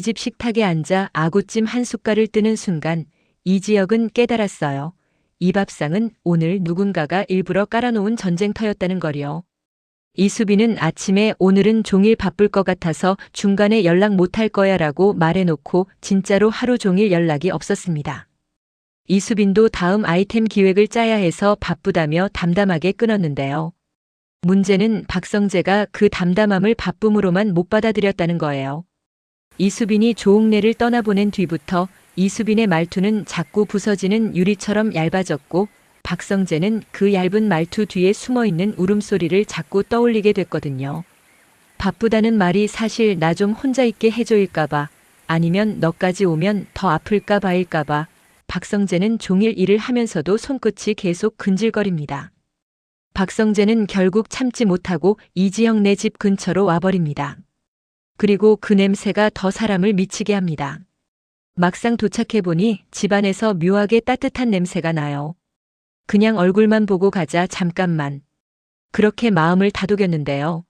집 식탁에 앉아 아구찜 한 숟갈을 뜨는 순간 이지혁은 깨달았어요. 이 밥상은 오늘 누군가가 일부러 깔아놓은 전쟁터였다는 거리요. 이수빈은 아침에 오늘은 종일 바쁠 것 같아서 중간에 연락 못할 거야 라고 말해놓고 진짜로 하루 종일 연락이 없었습니다. 이수빈도 다음 아이템 기획을 짜야 해서 바쁘다며 담담하게 끊었는데요. 문제는 박성재가 그 담담함을 바쁨으로만 못 받아들였다는 거예요. 이수빈이 조옥래를 떠나보낸 뒤부터 이수빈의 말투는 자꾸 부서지는 유리처럼 얇아졌고 박성재는 그 얇은 말투 뒤에 숨어있는 울음소리를 자꾸 떠올리게 됐거든요. 바쁘다는 말이 사실 나 좀 혼자 있게 해줘일까봐 아니면 너까지 오면 더 아플까 봐일까봐 박성재는 종일 일을 하면서도 손끝이 계속 근질거립니다. 박성재는 결국 참지 못하고 이지혁네 집 근처로 와버립니다. 그리고 그 냄새가 더 사람을 미치게 합니다. 막상 도착해보니 집안에서 묘하게 따뜻한 냄새가 나요. 그냥 얼굴만 보고 가자 잠깐만. 그렇게 마음을 다독였는데요.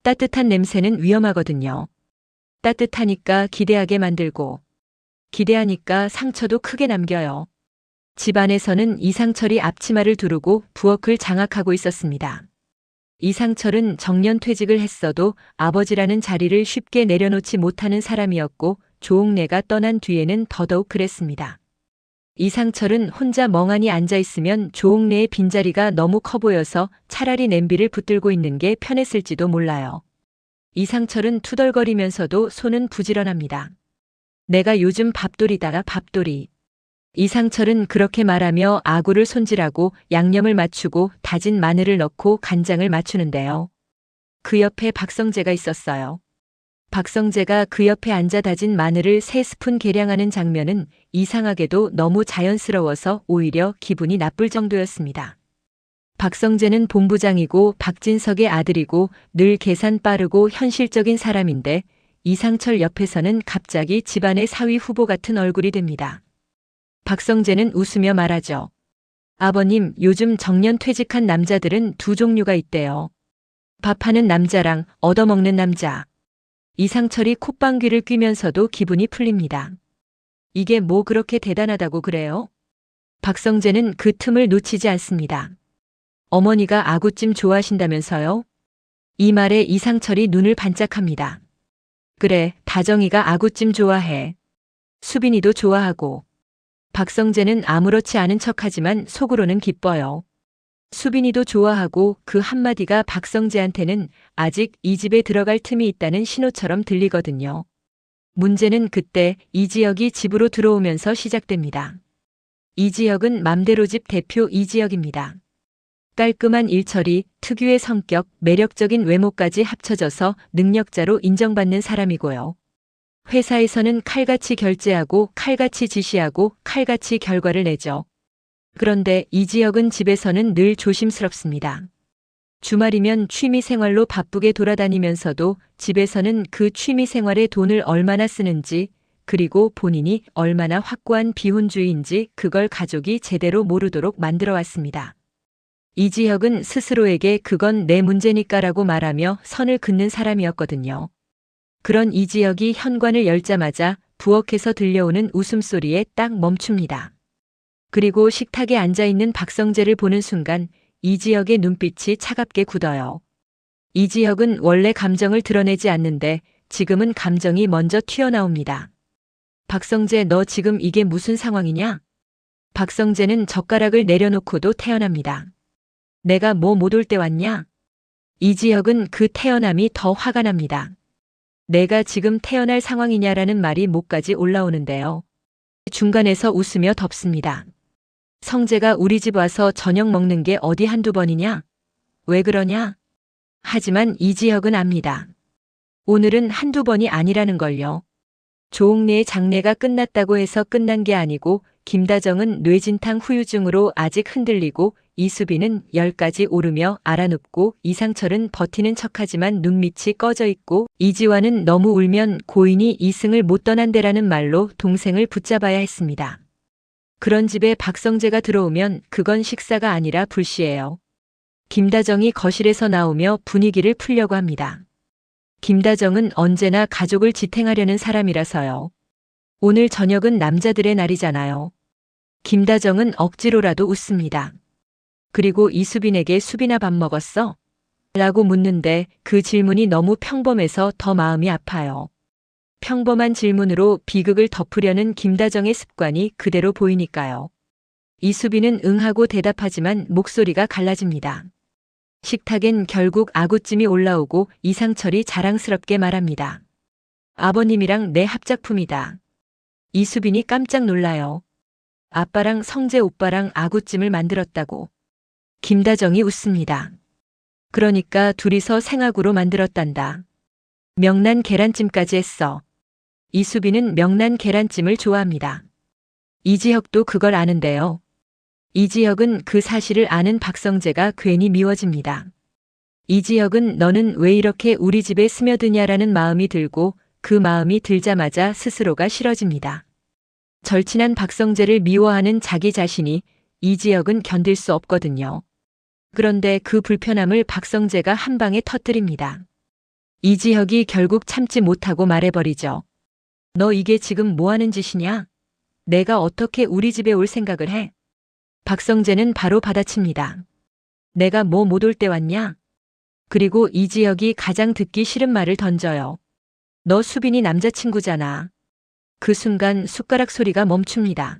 따뜻한 냄새는 위험하거든요. 따뜻하니까 기대하게 만들고 기대하니까 상처도 크게 남겨요. 집안에서는 이상철이 앞치마를 두르고 부엌을 장악하고 있었습니다. 이상철은 정년퇴직을 했어도 아버지라는 자리를 쉽게 내려놓지 못하는 사람이었고 조옥래가 떠난 뒤에는 더더욱 그랬습니다. 이상철은 혼자 멍하니 앉아있으면 조옥래의 빈자리가 너무 커 보여서 차라리 냄비를 붙들고 있는 게 편했을지도 몰라요. 이상철은 투덜거리면서도 손은 부지런합니다. 내가 요즘 밥돌이다 밥돌이. 이상철은 그렇게 말하며 아구를 손질하고 양념을 맞추고 다진 마늘을 넣고 간장을 맞추는데요. 그 옆에 박성재가 있었어요. 박성재가 그 옆에 앉아 다진 마늘을 3스푼 계량하는 장면은 이상하게도 너무 자연스러워서 오히려 기분이 나쁠 정도였습니다. 박성재는 본부장이고 박진석의 아들이고 늘 계산 빠르고 현실적인 사람인데 이상철 옆에서는 갑자기 집안의 사위 후보 같은 얼굴이 됩니다. 박성재는 웃으며 말하죠. 아버님, 요즘 정년퇴직한 남자들은 두 종류가 있대요. 밥하는 남자랑 얻어먹는 남자. 이상철이 콧방귀를 뀌면서도 기분이 풀립니다. 이게 뭐 그렇게 대단하다고 그래요? 박성재는 그 틈을 놓치지 않습니다. 어머니가 아구찜 좋아하신다면서요? 이 말에 이상철이 눈을 반짝합니다. 그래, 다정이가 아구찜 좋아해. 수빈이도 좋아하고. 박성재는 아무렇지 않은 척하지만 속으로는 기뻐요. 수빈이도 좋아하고 그 한마디가 박성재한테는 아직 이 집에 들어갈 틈이 있다는 신호처럼 들리거든요. 문제는 그때 이지혁이 집으로 들어오면서 시작됩니다. 이지혁은 맘대로집 대표 이지혁입니다. 깔끔한 일처리, 특유의 성격, 매력적인 외모까지 합쳐져서 능력자로 인정받는 사람이고요. 회사에서는 칼같이 결제하고 칼같이 지시하고 칼같이 결과를 내죠. 그런데 이지혁은 집에서는 늘 조심스럽습니다. 주말이면 취미생활로 바쁘게 돌아다니면서도 집에서는 그 취미생활에 돈을 얼마나 쓰는지 그리고 본인이 얼마나 확고한 비혼주의인지 그걸 가족이 제대로 모르도록 만들어 왔습니다. 이지혁은 스스로에게 그건 내 문제니까라고 말하며 선을 긋는 사람이었거든요. 그런 이지혁이 현관을 열자마자 부엌에서 들려오는 웃음소리에 딱 멈춥니다. 그리고 식탁에 앉아있는 박성재를 보는 순간 이지혁의 눈빛이 차갑게 굳어요. 이지혁은 원래 감정을 드러내지 않는데 지금은 감정이 먼저 튀어나옵니다. 박성재, 너 지금 이게 무슨 상황이냐? 박성재는 젓가락을 내려놓고도 태어납니다. 내가 뭐 못 올 때 왔냐? 이지혁은 그 태어남이 더 화가 납니다. 내가 지금 태어날 상황이냐라는 말이 목까지 올라오는데요. 중간에서 웃으며 덮습니다. 성재가 우리 집 와서 저녁 먹는 게 어디 한두 번이냐? 왜 그러냐? 하지만 이지혁은 압니다. 오늘은 한두 번이 아니라는 걸요. 조옥래의 장례가 끝났다고 해서 끝난 게 아니고 김다정은 뇌진탕 후유증으로 아직 흔들리고 이수빈은 열까지 오르며 알아눕고 이상철은 버티는 척하지만 눈밑이 꺼져 있고 이지환은 너무 울면 고인이 이승을 못 떠난대라는 말로 동생을 붙잡아야 했습니다. 그런 집에 박성재가 들어오면 그건 식사가 아니라 불시예요. 김다정이 거실에서 나오며 분위기를 풀려고 합니다. 김다정은 언제나 가족을 지탱하려는 사람이라서요. 오늘 저녁은 남자들의 날이잖아요. 김다정은 억지로라도 웃습니다. 그리고 이수빈에게 수빈아 밥 먹었어? 라고 묻는데 그 질문이 너무 평범해서 더 마음이 아파요. 평범한 질문으로 비극을 덮으려는 김다정의 습관이 그대로 보이니까요. 이수빈은 응하고 대답하지만 목소리가 갈라집니다. 식탁엔 결국 아구찜이 올라오고 이상철이 자랑스럽게 말합니다. 아버님이랑 내 합작품이다. 이수빈이 깜짝 놀라요. 아빠랑 성재 오빠랑 아구찜을 만들었다고. 김다정이 웃습니다. 그러니까 둘이서 생아구로 만들었단다. 명란 계란찜까지 했어. 이수빈은 명란 계란찜을 좋아합니다. 이지혁도 그걸 아는데요. 이지혁은 그 사실을 아는 박성재가 괜히 미워집니다. 이지혁은 너는 왜 이렇게 우리 집에 스며드냐라는 마음이 들고 그 마음이 들자마자 스스로가 싫어집니다. 절친한 박성재를 미워하는 자기 자신이 이지혁은 견딜 수 없거든요. 그런데 그 불편함을 박성재가 한 방에 터뜨립니다. 이지혁이 결국 참지 못하고 말해버리죠. 너 이게 지금 뭐 하는 짓이냐? 내가 어떻게 우리 집에 올 생각을 해? 박성재는 바로 받아칩니다. 내가 뭐 못 올 때 왔냐? 그리고 이지혁이 가장 듣기 싫은 말을 던져요. 너 수빈이 남자친구잖아. 그 순간 숟가락 소리가 멈춥니다.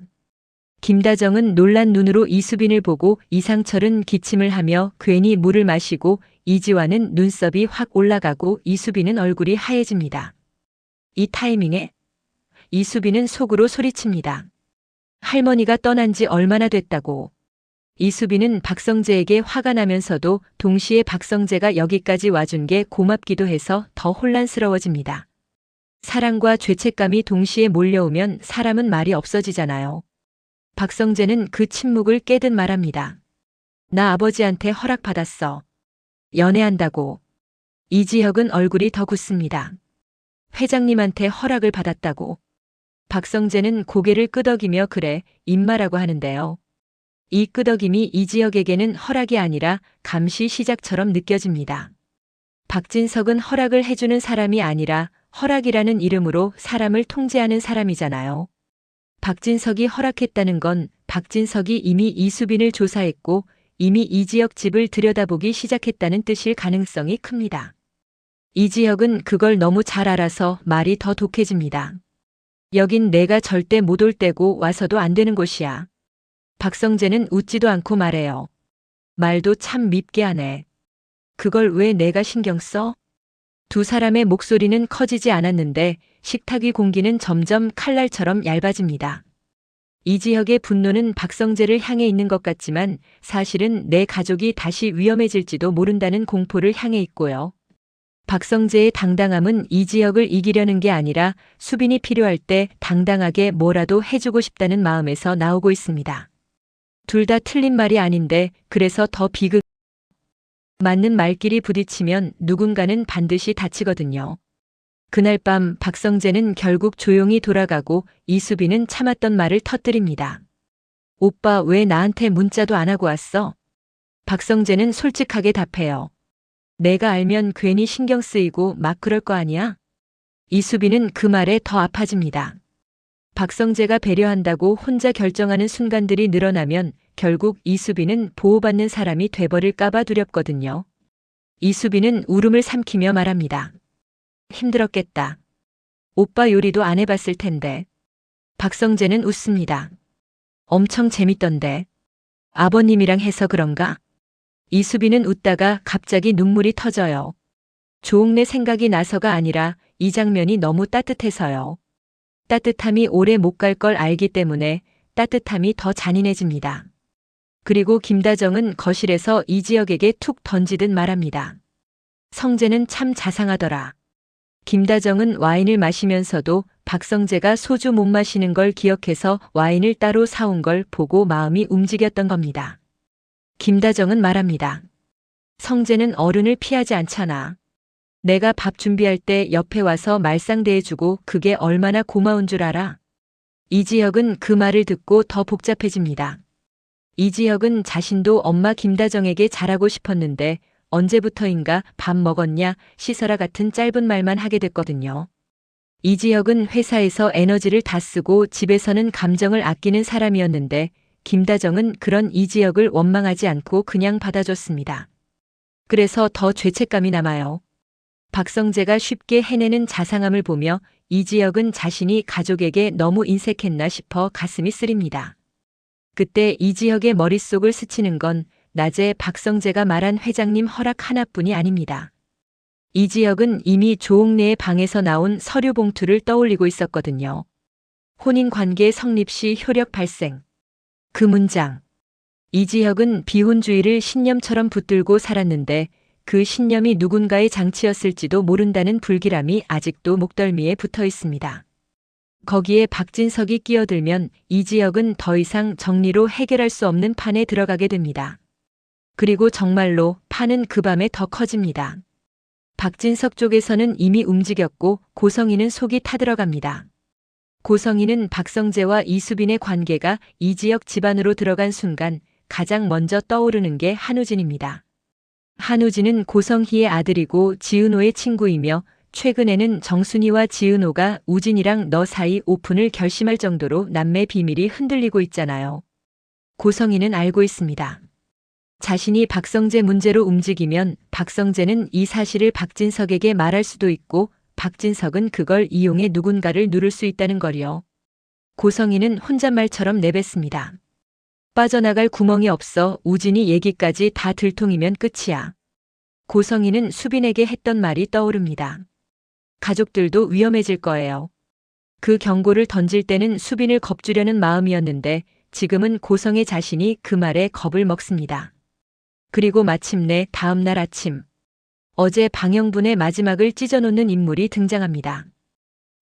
김다정은 놀란 눈으로 이수빈을 보고 이상철은 기침을 하며 괜히 물을 마시고 이지화는 눈썹이 확 올라가고 이수빈은 얼굴이 하얘집니다. 이 타이밍에 이수빈은 속으로 소리칩니다. 할머니가 떠난 지 얼마나 됐다고. 이수빈은 박성재에게 화가 나면서도 동시에 박성재가 여기까지 와준 게 고맙기도 해서 더 혼란스러워집니다. 사랑과 죄책감이 동시에 몰려오면 사람은 말이 없어지잖아요. 박성재는 그 침묵을 깨듯 말합니다. 나 아버지한테 허락받았어. 연애한다고. 이지혁은 얼굴이 더 굳습니다. 회장님한테 허락을 받았다고. 박성재는 고개를 끄덕이며 그래, 임마라고 하는데요. 이 끄덕임이 이지혁에게는 허락이 아니라 감시 시작처럼 느껴집니다. 박진석은 허락을 해주는 사람이 아니라 허락이라는 이름으로 사람을 통제하는 사람이잖아요. 박진석이 허락했다는 건 박진석이 이미 이수빈을 조사했고 이미 이지혁 집을 들여다보기 시작했다는 뜻일 가능성이 큽니다. 이지혁은 그걸 너무 잘 알아서 말이 더 독해집니다. 여긴 내가 절대 못 올 때고 와서도 안 되는 곳이야. 박성재는 웃지도 않고 말해요. 말도 참 밉게 하네. 그걸 왜 내가 신경 써? 두 사람의 목소리는 커지지 않았는데 식탁 위 공기는 점점 칼날처럼 얇아집니다. 이지혁의 분노는 박성재를 향해 있는 것 같지만 사실은 내 가족이 다시 위험해질지도 모른다는 공포를 향해 있고요. 박성재의 당당함은 이지혁을 이기려는 게 아니라 수빈이 필요할 때 당당하게 뭐라도 해주고 싶다는 마음에서 나오고 있습니다. 둘 다 틀린 말이 아닌데 그래서 더 비극. 맞는 말끼리 부딪히면 누군가는 반드시 다치거든요. 그날 밤 박성재는 결국 조용히 돌아가고 이수빈은 참았던 말을 터뜨립니다. 오빠 왜 나한테 문자도 안 하고 왔어? 박성재는 솔직하게 답해요. 내가 알면 괜히 신경 쓰이고 막 그럴 거 아니야? 이수빈은 그 말에 더 아파집니다. 박성재가 배려한다고 혼자 결정하는 순간들이 늘어나면 결국 이수빈은 보호받는 사람이 돼버릴까봐 두렵거든요. 이수빈은 울음을 삼키며 말합니다. 힘들었겠다. 오빠 요리도 안 해봤을 텐데. 박성재는 웃습니다. 엄청 재밌던데. 아버님이랑 해서 그런가? 이수빈은 웃다가 갑자기 눈물이 터져요. 조옥래 생각이 나서가 아니라 이 장면이 너무 따뜻해서요. 따뜻함이 오래 못 갈 걸 알기 때문에 따뜻함이 더 잔인해집니다. 그리고 김다정은 거실에서 이지혁에게 툭 던지듯 말합니다. 성재는 참 자상하더라. 김다정은 와인을 마시면서도 박성재가 소주 못 마시는 걸 기억해서 와인을 따로 사온 걸 보고 마음이 움직였던 겁니다. 김다정은 말합니다. 성재는 어른을 피하지 않잖아. 내가 밥 준비할 때 옆에 와서 말상대해주고 그게 얼마나 고마운 줄 알아? 이지혁은 그 말을 듣고 더 복잡해집니다. 이지혁은 자신도 엄마 김다정에게 잘하고 싶었는데 언제부터인가 밥 먹었냐, 씻어라 같은 짧은 말만 하게 됐거든요. 이지혁은 회사에서 에너지를 다 쓰고 집에서는 감정을 아끼는 사람이었는데 김다정은 그런 이지혁을 원망하지 않고 그냥 받아줬습니다. 그래서 더 죄책감이 남아요. 박성재가 쉽게 해내는 자상함을 보며 이지혁은 자신이 가족에게 너무 인색했나 싶어 가슴이 쓰립니다. 그때 이지혁의 머릿속을 스치는 건 낮에 박성재가 말한 회장님 허락 하나뿐이 아닙니다. 이지혁은 이미 조옥래의 방에서 나온 서류 봉투를 떠올리고 있었거든요. 혼인관계 성립 시 효력 발생. 그 문장. 이지혁은 비혼주의를 신념처럼 붙들고 살았는데 그 신념이 누군가의 장치였을지도 모른다는 불길함이 아직도 목덜미에 붙어 있습니다. 거기에 박진석이 끼어들면 이지혁은 더 이상 정리로 해결할 수 없는 판에 들어가게 됩니다. 그리고 정말로 판은 그 밤에 더 커집니다. 박진석 쪽에서는 이미 움직였고 고성희는 속이 타들어갑니다. 고성희는 박성재와 이수빈의 관계가 이지혁 집안으로 들어간 순간 가장 먼저 떠오르는 게 한우진입니다. 한우진은 고성희의 아들이고 지은호의 친구이며 최근에는 정순이와 지은호가 우진이랑 너 사이 오픈을 결심할 정도로 남매 비밀이 흔들리고 있잖아요. 고성희는 알고 있습니다. 자신이 박성재 문제로 움직이면 박성재는 이 사실을 박진석에게 말할 수도 있고 박진석은 그걸 이용해 누군가를 누를 수 있다는 거리요. 고성희는 혼잣말처럼 내뱉습니다. 빠져나갈 구멍이 없어 우진이 얘기까지 다 들통이면 끝이야. 고성희는 수빈에게 했던 말이 떠오릅니다. 가족들도 위험해질 거예요. 그 경고를 던질 때는 수빈을 겁주려는 마음이었는데 지금은 고성의 자신이 그 말에 겁을 먹습니다. 그리고 마침내 다음 날 아침, 어제 방영분의 마지막을 찢어놓는 인물이 등장합니다.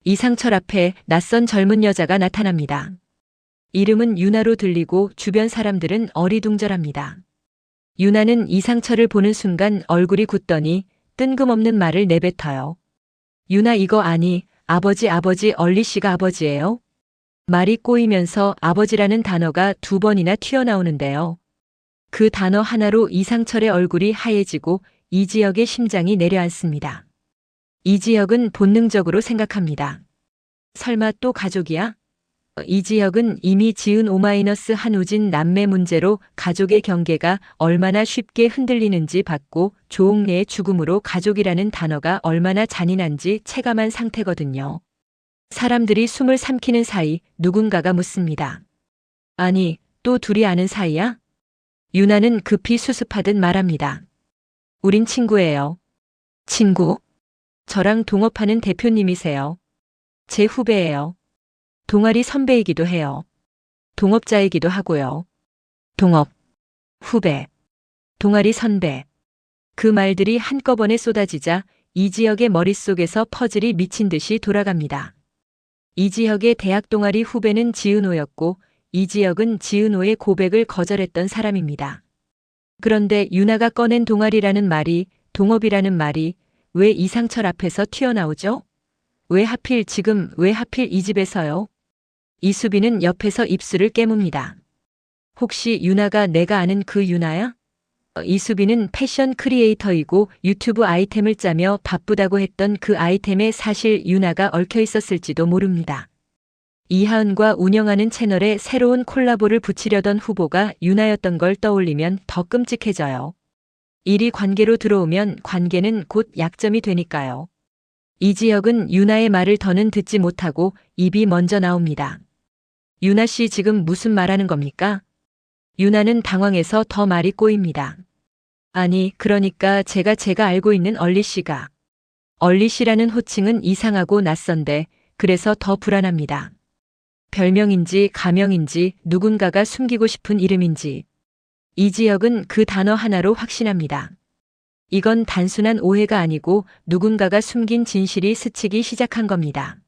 이상철 앞에 낯선 젊은 여자가 나타납니다. 이름은 유나로 들리고 주변 사람들은 어리둥절합니다. 유나는 이상철을 보는 순간 얼굴이 굳더니 뜬금없는 말을 내뱉어요. 유나 이거 아니, 아버지 얼리 씨가 아버지예요? 말이 꼬이면서 아버지라는 단어가 2번이나 튀어나오는데요. 그 단어 하나로 이상철의 얼굴이 하얘지고 이지혁의 심장이 내려앉습니다. 이지혁은 본능적으로 생각합니다. 설마 또 가족이야? 이지혁은 이미 지은 O- 한우진 남매 문제로 가족의 경계가 얼마나 쉽게 흔들리는지 봤고 조옥래의 죽음으로 가족이라는 단어가 얼마나 잔인한지 체감한 상태거든요. 사람들이 숨을 삼키는 사이 누군가가 묻습니다. 아니, 또 둘이 아는 사이야? 유나는 급히 수습하듯 말합니다. 우린 친구예요. 친구? 저랑 동업하는 대표님이세요. 제 후배예요. 동아리 선배이기도 해요. 동업자이기도 하고요. 동업, 후배, 동아리 선배. 그 말들이 한꺼번에 쏟아지자 이지혁의 머릿속에서 퍼즐이 미친 듯이 돌아갑니다. 이지혁의 대학 동아리 후배는 지은호였고 이지혁은 지은호의 고백을 거절했던 사람입니다. 그런데 유나가 꺼낸 동아리라는 말이, 동업이라는 말이 왜 이상철 앞에서 튀어나오죠? 왜 하필 지금, 왜 하필 이 집에서요? 이수빈은 옆에서 입술을 깨뭅니다. 혹시 유나가 내가 아는 그 유나야? 이수빈은 패션 크리에이터이고 유튜브 아이템을 짜며 바쁘다고 했던 그 아이템에 사실 유나가 얽혀 있었을지도 모릅니다. 이하은과 운영하는 채널에 새로운 콜라보를 붙이려던 후보가 유나였던 걸 떠올리면 더 끔찍해져요. 일이 관계로 들어오면 관계는 곧 약점이 되니까요. 이지혁은 유나의 말을 더는 듣지 못하고 입이 먼저 나옵니다. 유나 씨 지금 무슨 말하는 겁니까? 유나는 당황해서 더 말이 꼬입니다. 아니, 그러니까 제가 알고 있는 얼리 씨가. 얼리 씨라는 호칭은 이상하고 낯선데 그래서 더 불안합니다. 별명인지 가명인지 누군가가 숨기고 싶은 이름인지. 이지혁은 그 단어 하나로 확신합니다. 이건 단순한 오해가 아니고 누군가가 숨긴 진실이 스치기 시작한 겁니다.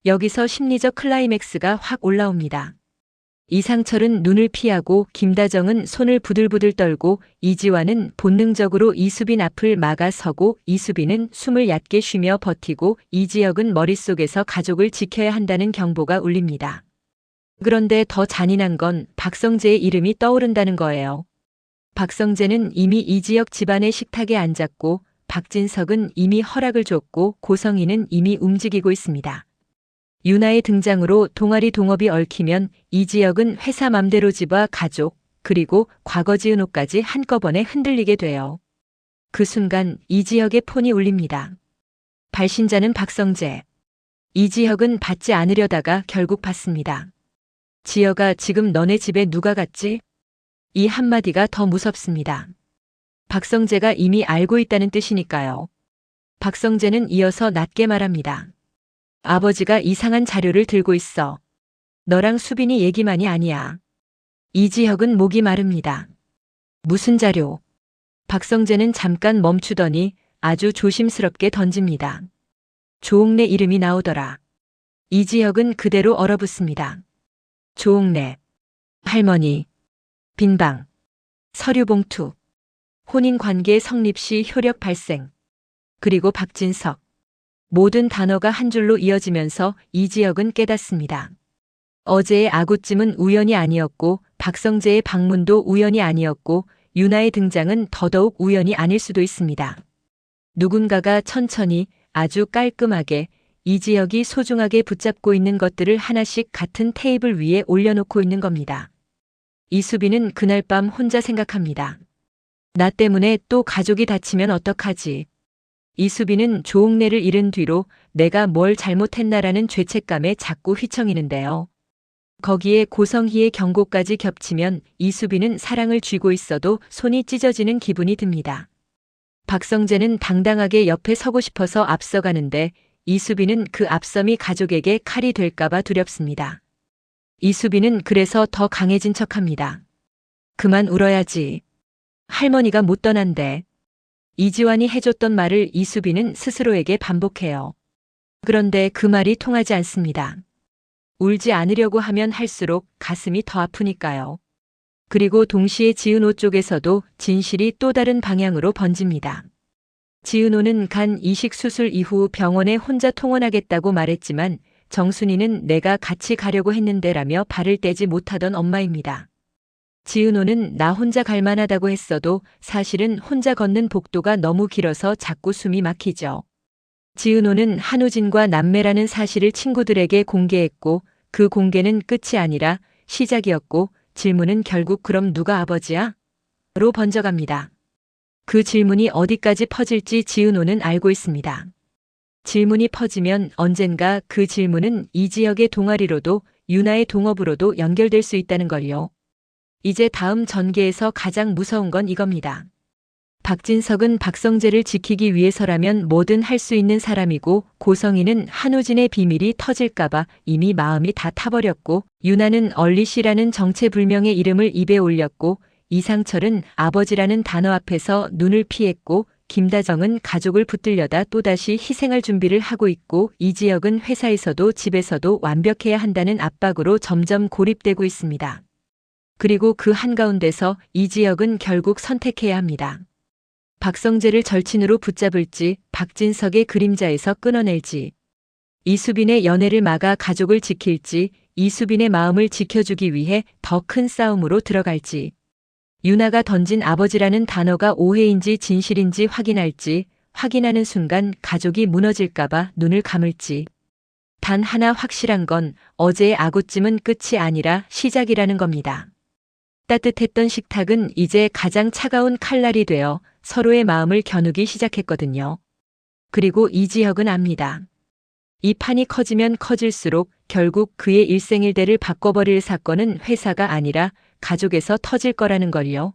여기서 심리적 클라이맥스가 확 올라옵니다. 이상철은 눈을 피하고 김다정은 손을 부들부들 떨고 이지환은 본능적으로 이수빈 앞을 막아서고 이수빈은 숨을 얕게 쉬며 버티고 이지혁은 머릿속에서 가족을 지켜야 한다는 경보가 울립니다. 그런데 더 잔인한 건 박성재의 이름이 떠오른다는 거예요. 박성재는 이미 이지혁 집안의 식탁에 앉았고 박진석은 이미 허락을 줬고 고성희는 이미 움직이고 있습니다. 유나의 등장으로 동아리 동업이 얽히면 이지혁은 회사 맘대로 집과 가족 그리고 과거 지은 옷까지 한꺼번에 흔들리게 돼요. 그 순간 이지혁의 폰이 울립니다. 발신자는 박성재. 이지혁은 받지 않으려다가 결국 받습니다. 지혁아, 지금 너네 집에 누가 갔지? 이 한마디가 더 무섭습니다. 박성재가 이미 알고 있다는 뜻이니까요. 박성재는 이어서 낮게 말합니다. 아버지가 이상한 자료를 들고 있어. 너랑 수빈이 얘기만이 아니야. 이지혁은 목이 마릅니다. 무슨 자료? 박성재는 잠깐 멈추더니 아주 조심스럽게 던집니다. 조옥래 이름이 나오더라. 이지혁은 그대로 얼어붙습니다. 조옥래, 할머니, 빈방, 서류 봉투, 혼인관계 성립 시 효력 발생, 그리고 박진석. 모든 단어가 한 줄로 이어지면서 이지혁은 깨닫습니다. 어제의 아구찜은 우연이 아니었고 박성재의 방문도 우연이 아니었고 유나의 등장은 더더욱 우연이 아닐 수도 있습니다. 누군가가 천천히 아주 깔끔하게 이지혁이 소중하게 붙잡고 있는 것들을 하나씩 같은 테이블 위에 올려놓고 있는 겁니다. 이수빈은 그날 밤 혼자 생각합니다. 나 때문에 또 가족이 다치면 어떡하지? 이수빈은 조옥래를 잃은 뒤로 내가 뭘 잘못했나라는 죄책감에 자꾸 휘청이는데요. 거기에 고성희의 경고까지 겹치면 이수빈은 사랑을 쥐고 있어도 손이 찢어지는 기분이 듭니다. 박성재는 당당하게 옆에 서고 싶어서 앞서가는데 이수빈은 그 앞섬이 가족에게 칼이 될까봐 두렵습니다. 이수빈은 그래서 더 강해진 척합니다. 그만 울어야지. 할머니가 못 떠난대. 이지환이 해줬던 말을 이수빈은 스스로에게 반복해요. 그런데 그 말이 통하지 않습니다. 울지 않으려고 하면 할수록 가슴이 더 아프니까요. 그리고 동시에 지은호 쪽에서도 진실이 또 다른 방향으로 번집니다. 지은호는 간 이식 수술 이후 병원에 혼자 통원하겠다고 말했지만 정순이는 내가 같이 가려고 했는데라며 발을 떼지 못하던 엄마입니다. 지은호는 나 혼자 갈 만하다고 했어도 사실은 혼자 걷는 복도가 너무 길어서 자꾸 숨이 막히죠. 지은호는 한우진과 남매라는 사실을 친구들에게 공개했고 그 공개는 끝이 아니라 시작이었고 질문은 결국 그럼 누가 아버지야? 로 번져갑니다. 그 질문이 어디까지 퍼질지 지은호는 알고 있습니다. 질문이 퍼지면 언젠가 그 질문은 이지혁의 동아리로도 유나의 동업으로도 연결될 수 있다는 걸요. 이제 다음 전개에서 가장 무서운 건 이겁니다. 박진석은 박성재를 지키기 위해서라면 뭐든 할 수 있는 사람이고 고성희는 한우진의 비밀이 터질까봐 이미 마음이 다 타버렸고 유나는 얼리씨라는 정체불명의 이름을 입에 올렸고 이상철은 아버지라는 단어 앞에서 눈을 피했고 김다정은 가족을 붙들려다 또다시 희생할 준비를 하고 있고 이지혁은 회사에서도 집에서도 완벽해야 한다는 압박으로 점점 고립되고 있습니다. 그리고 그 한가운데서 이지혁은 결국 선택해야 합니다. 박성재를 절친으로 붙잡을지 박진석의 그림자에서 끊어낼지 이수빈의 연애를 막아 가족을 지킬지 이수빈의 마음을 지켜주기 위해 더 큰 싸움으로 들어갈지 유나가 던진 아버지라는 단어가 오해인지 진실인지 확인할지 확인하는 순간 가족이 무너질까봐 눈을 감을지 단 하나 확실한 건 어제의 아구찜은 끝이 아니라 시작이라는 겁니다. 따뜻했던 식탁은 이제 가장 차가운 칼날이 되어 서로의 마음을 겨누기 시작했거든요. 그리고 이지혁은 압니다. 이 판이 커지면 커질수록 결국 그의 일생일대를 바꿔버릴 사건은 회사가 아니라 가족에서 터질 거라는 걸요.